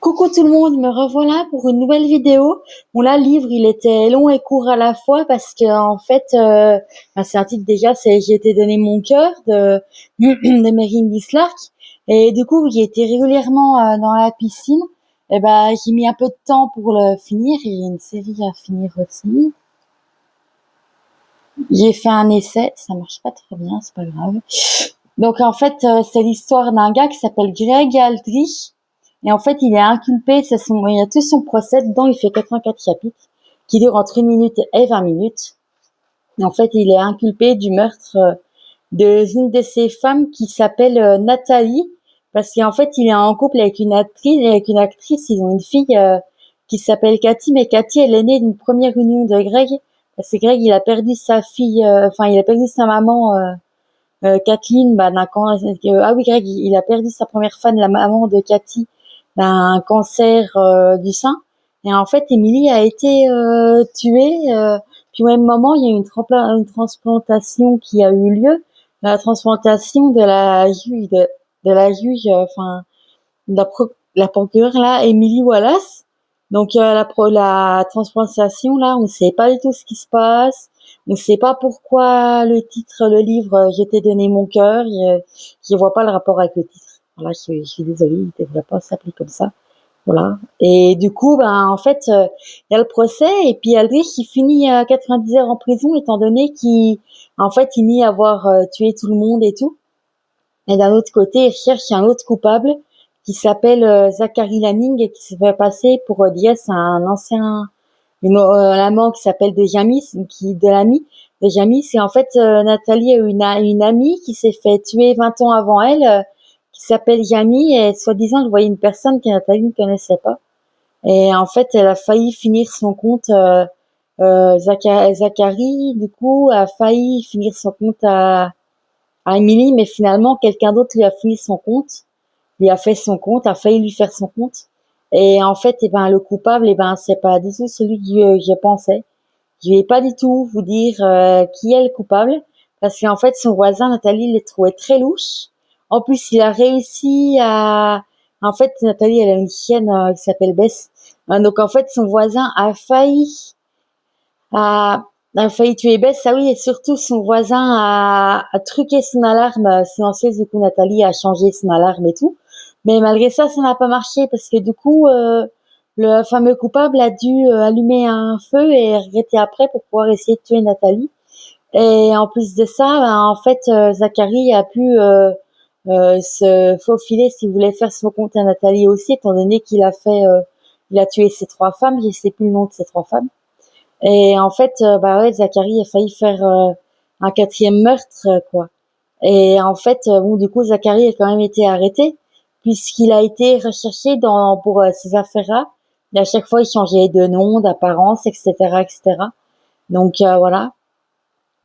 Coucou tout le monde, me revoilà pour une nouvelle vidéo. Bon là, le livre, il était long et court à la fois parce que en fait, c'est un titre déjà, c'est J'ai été donné mon cœur de Mary Clark. Et du coup, j'ai été régulièrement dans la piscine. Et ben, j'ai mis un peu de temps pour le finir. Il y a une série à finir aussi. J'ai fait un essai, ça marche pas très bien, c'est pas grave. Donc en fait, c'est l'histoire d'un gars qui s'appelle Greg Aldrich. Et en fait, il est inculpé, il a tout son procès dedans, il fait 84 chapitres, qui durent entre 1 minute et 20 minutes. Et en fait, il est inculpé du meurtre d'une de ses femmes qui s'appelle Nathalie, parce qu'en fait, il est en couple avec une actrice, ils ont une fille qui s'appelle Cathy, mais Cathy, elle est née d'une première union de Greg, parce que Greg, il a perdu sa fille, il a perdu sa maman, Kathleen, Greg, il a perdu sa première femme, la maman de Cathy, d'un cancer du sein. Et en fait, Emily a été tuée. Puis au même moment, il y a eu une transplantation qui a eu lieu, la transplantation de la juge, de la juge, la procureure là, Emily Wallace. Donc la transplantation là, on ne sait pas du tout ce qui se passe. On ne sait pas pourquoi le livre, je t'ai donné mon cœur. Je vois pas le rapport avec le titre. Voilà, je suis désolée, il ne devrait pas s'appeler comme ça. Voilà. Et du coup, en fait, il y a le procès et puis Aldrich qui finit 90 heures en prison étant donné qu'il nie avoir tué tout le monde et tout. Et d'un autre côté, il cherche un autre coupable qui s'appelle Zachary Lanning et qui se fait passer pour Diaz, un ancien amant qui s'appelle Dejamis, Dejamis. Et en fait, Nathalie a eu une amie qui s'est fait tuer 20 ans avant elle, qui s'appelle Jamie, et soi-disant, elle voyait une personne que Nathalie ne connaissait pas. Et en fait, elle a failli finir son compte, Zachary, du coup, a failli finir son compte à Emily, mais finalement, quelqu'un d'autre lui a fini son compte, lui a fait son compte, a failli lui faire son compte. Et en fait, le coupable, c'est pas du tout celui que je pensais. Je vais pas du tout vous dire qui est le coupable, parce qu'en fait, son voisin, Nathalie, le trouvait très louche. En plus, il a réussi à... En fait, Nathalie, elle a une chienne qui s'appelle Bess. Donc, en fait, son voisin a, a failli tuer Bess, ah oui, et surtout, son voisin a truqué son alarme silencieuse. Du coup, Nathalie a changé son alarme et tout. Mais malgré ça, ça n'a pas marché, parce que du coup, le fameux coupable a dû allumer un feu et regretter après pour pouvoir essayer de tuer Nathalie. Et en plus de ça, Zachary a pu se faufiler s'il voulait faire son compte à Nathalie aussi, étant donné il a tué ses 3 femmes, je sais plus le nom de ses 3 femmes. Et en fait, Zachary a failli faire un 4e meurtre, quoi. Et en fait, du coup, Zachary a quand même été arrêté puisqu'il a été recherché pour ces affaires-là. Et à chaque fois, il changeait de nom, d'apparence, etc., etc. Donc voilà.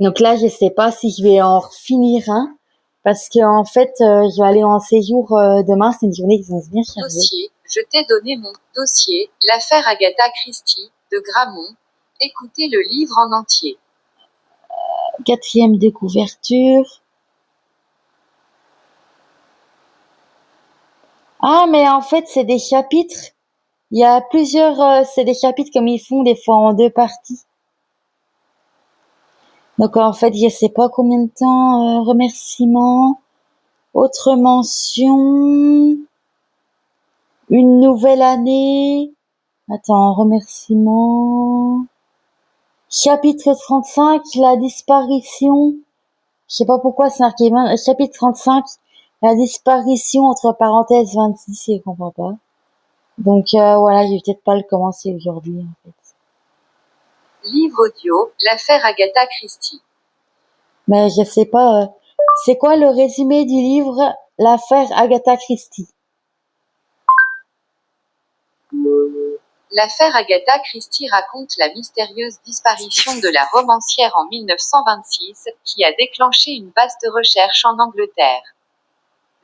Donc là, je sais pas si je vais en finir un parce que en fait, je vais aller en séjour demain. C'est une journée qui s'annonce bien chargée. Dossier, je t'ai donné mon dossier, l'affaire Agatha Christie de Gramont. Écoutez le livre en entier. 4e de couverture. Ah, mais en fait, c'est des chapitres. Il y a plusieurs, c'est des chapitres comme ils font des fois en 2 parties. Donc en fait, je sais pas combien de temps, remerciements, autre mention, une nouvelle année. Attends, remerciements. Chapitre 35, la disparition. Je sais pas pourquoi c'est marqué chapitre 35, la disparition entre parenthèses 26, je comprends pas. Donc voilà, je vais peut-être pas le commencer aujourd'hui en fait. Livre audio, l'affaire Agatha Christie. Mais je sais pas, c'est quoi le résumé du livre L'affaire Agatha Christie? L'affaire Agatha Christie raconte la mystérieuse disparition de la romancière en 1926, qui a déclenché une vaste recherche en Angleterre.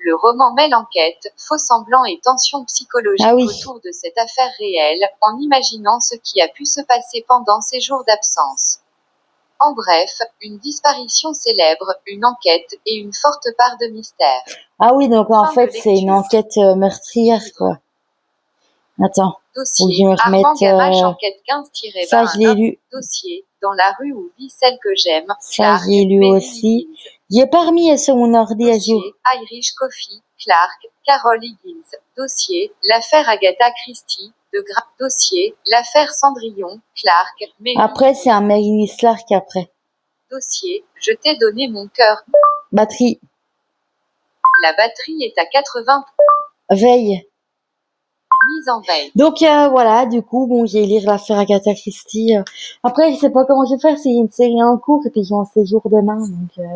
Le roman mêle enquête, faux-semblants et tensions psychologiques autour de cette affaire réelle, en imaginant ce qui a pu se passer pendant ces jours d'absence. En bref, une disparition célèbre, une enquête et une forte part de mystère. Ah oui, donc en fait, c'est une enquête meurtrière, quoi. Attends, faut que Dossier, je me Armand remette, Gamache, enquête ça je l'ai 15-21. lu, Dossier, dans la rue où vit celle que j'aime, ça Clark, j'ai lu Mary aussi. Higgins. J'ai pas remis sur mon ordi à jour. Dossier, Irish Coffee, Clark, Carol Higgins. Dossier, l'affaire Agatha Christie, Dossier, l'affaire Cendrillon, Clark, Mary Après, c'est un Mary Clark après. Dossier, je t'ai donné mon cœur. Batterie, La batterie est à 80. veille. Mise en veille. Donc voilà, du coup, bon, j'ai lire l'affaire Agatha Christie. Après, je sais pas comment je vais faire, c'est une série en cours et puis j'ai un séjour demain, donc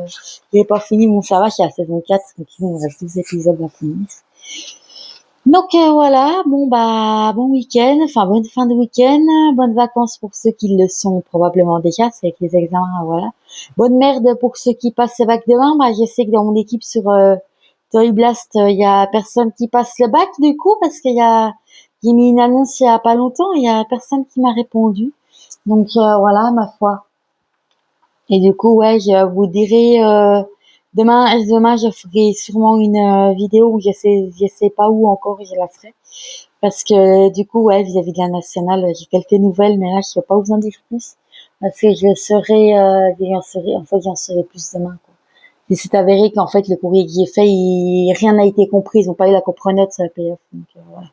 j'ai pas fini. Bon, ça va, je suis à la saison 4, donc il me reste 12 épisodes à finir. Donc voilà, bon bah bon week-end, enfin bonne fin de week-end, bonnes vacances pour ceux qui le sont probablement déjà, c'est avec les examens, voilà. Bonne merde pour ceux qui passent le bac demain. Bah je sais que dans mon équipe sur Toy Blast, il y a personne qui passe le bac du coup parce j'ai mis une annonce il y a pas longtemps, il y a personne qui m'a répondu. Donc voilà ma foi. Et du coup ouais, je vous dirai demain je ferai sûrement une vidéo où je sais pas où encore je la ferai parce que du coup ouais, vis-à-vis de la nationale, j'ai quelques nouvelles mais là je peux pas vous en dire plus parce que j'en saurai plus demain quoi. Et c'est avéré qu'en fait le courrier que j'ai fait, rien n'a été compris, ils ont pas eu la comprenote sur la PF, donc voilà.